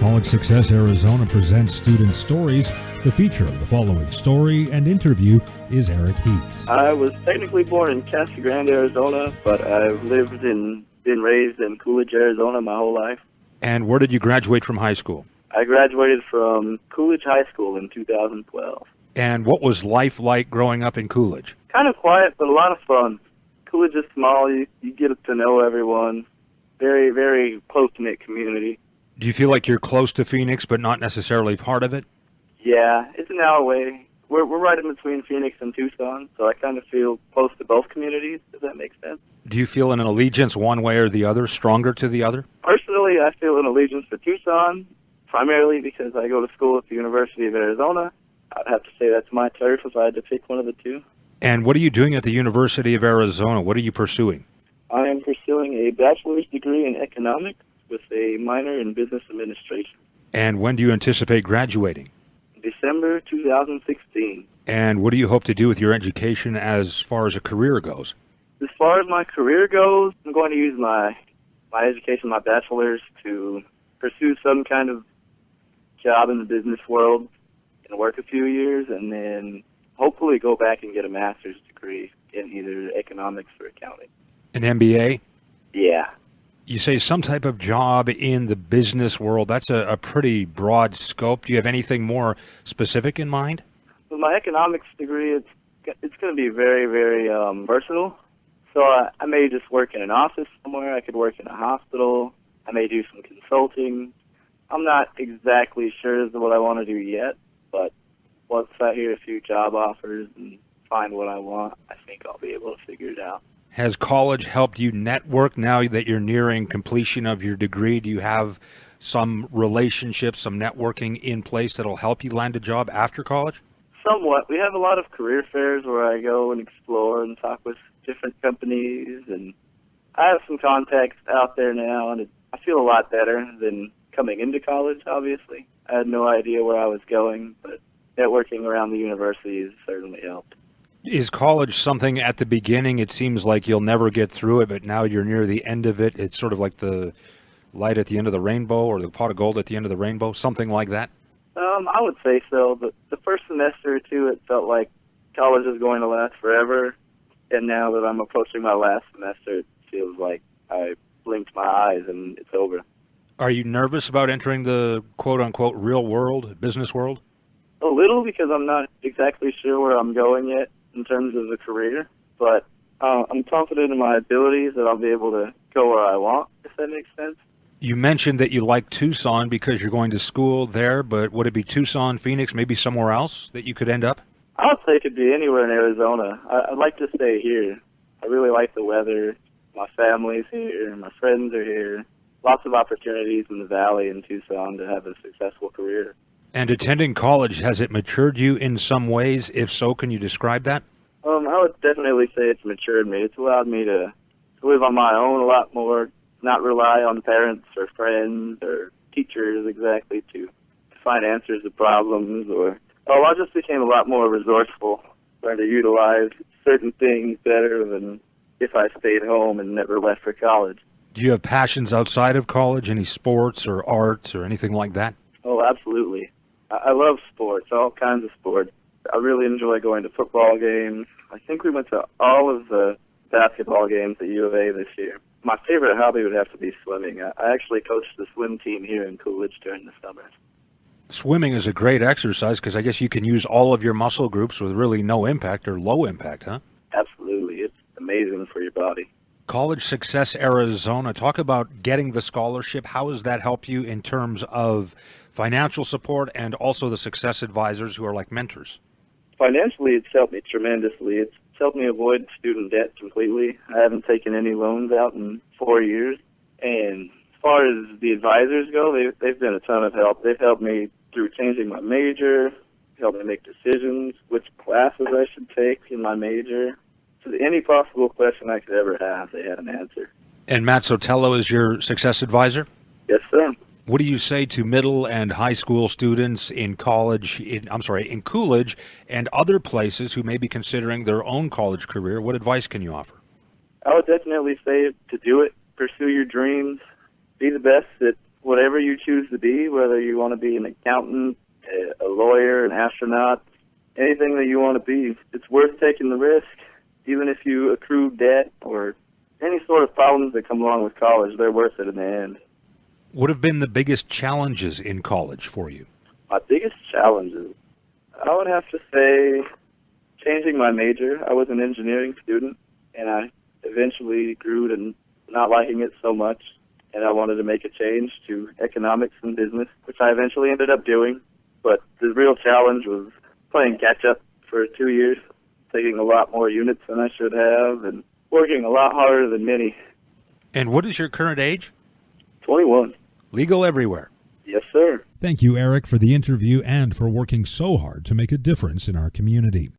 College Success Arizona presents Student Stories. The feature of the following story and interview is Erik Heet. I was technically born in Casa Grande, Arizona, but I've lived and been raised in Coolidge, Arizona my whole life. And where did you graduate from high school? I graduated from Coolidge High School in 2012. And what was life like growing up in Coolidge? Kind of quiet, but a lot of fun. Coolidge is small. You get to know everyone. Very, very close-knit community. Do you feel like you're close to Phoenix, but not necessarily part of it? Yeah, it's an hour away. We're right in between Phoenix and Tucson, so I kind of feel close to both communities, if that makes sense. Do you feel an allegiance one way or the other, stronger to the other? Personally, I feel an allegiance for Tucson, primarily because I go to school at the University of Arizona. I'd have to say that's my turf if I had to pick one of the two. And what are you doing at the University of Arizona? What are you pursuing? I am pursuing a bachelor's degree in economics with a minor in business administration. And when do you anticipate graduating? December 2016. And what do you hope to do with your education as far as a career goes? As far as my career goes, I'm going to use my education, my bachelor's, to pursue some kind of job in the business world and work a few years, and then hopefully go back and get a master's degree in either economics or accounting. An MBA? Yeah. You say some type of job in the business world. That's a pretty broad scope. Do you have anything more specific in mind? With my economics degree, it's going to be very, very versatile. So I may just work in an office somewhere. I could work in a hospital. I may do some consulting. I'm not exactly sure as to what I want to do yet, but once I hear a few job offers and find what I want, I think I'll be able to figure it out. Has college helped you network now that you're nearing completion of your degree? Do you have some relationships, some networking in place that'll help you land a job after college? Somewhat. We have a lot of career fairs where I go and explore and talk with different companies, and I have some contacts out there now, and I feel a lot better than coming into college, obviously. I had no idea where I was going, but networking around the university has certainly helped. Is college something at the beginning, it seems like you'll never get through it, but now you're near the end of it, it's sort of like the light at the end of the rainbow or the pot of gold at the end of the rainbow, something like that? I would say so, but the first semester or two, it felt like college is going to last forever, and now that I'm approaching my last semester, it feels like I blinked my eyes and it's over. Are you nervous about entering the quote-unquote real world, business world? A little, because I'm not exactly sure where I'm going yet in terms of a career, but I'm confident in my abilities that I'll be able to go where I want, if that makes sense. You mentioned that you like Tucson because you're going to school there, but would it be Tucson, Phoenix, maybe somewhere else that you could end up? I would say it could be anywhere in Arizona. I'd like to stay here. I really like the weather. My family's here. My friends are here. Lots of opportunities in the valley in Tucson to have a successful career. And attending college, has it matured you in some ways? If so, can you describe that? I would definitely say it's matured me. It's allowed me to live on my own a lot more, not rely on parents or friends or teachers exactly to find answers to problems. I just became a lot more resourceful, trying to utilize certain things better than if I stayed home and never left for college. Do you have passions outside of college, any sports or arts or anything like that? Oh, absolutely. I love sports, all kinds of sports. I really enjoy going to football games. I think we went to all of the basketball games at U of A this year. My favorite hobby would have to be swimming. I actually coached the swim team here in Coolidge during the summers. Swimming is a great exercise because I guess you can use all of your muscle groups with really no impact or low impact, huh? Absolutely. It's amazing for your body. College Success Arizona, talk about getting the scholarship. How does that help you in terms of financial support and also the success advisors who are like mentors? Financially, it's helped me tremendously. It's helped me avoid student debt completely. I haven't taken any loans out in 4 years. And as far as the advisors go, they've been a ton of help. They've helped me through changing my major, helped me make decisions, which classes I should take in my major. So any possible question I could ever have, they had an answer. And Matt Sotelo is your success advisor? Yes, sir. What do you say to middle and high school students in Coolidge and other places who may be considering their own college career? What advice can you offer? I would definitely say to do it, pursue your dreams, be the best at whatever you choose to be, whether you want to be an accountant, a lawyer, an astronaut, anything that you want to be, it's worth taking the risk. Even if you accrue debt or any sort of problems that come along with college, they're worth it in the end. What have been the biggest challenges in college for you? My biggest challenges, I would have to say changing my major. I was an engineering student, and I eventually grew to not liking it so much, and I wanted to make a change to economics and business, which I eventually ended up doing. But the real challenge was playing catch-up for 2 years, taking a lot more units than I should have, and working a lot harder than many. And what is your current age? 21. Legal everywhere. Yes, sir. Thank you, Erik, for the interview and for working so hard to make a difference in our community.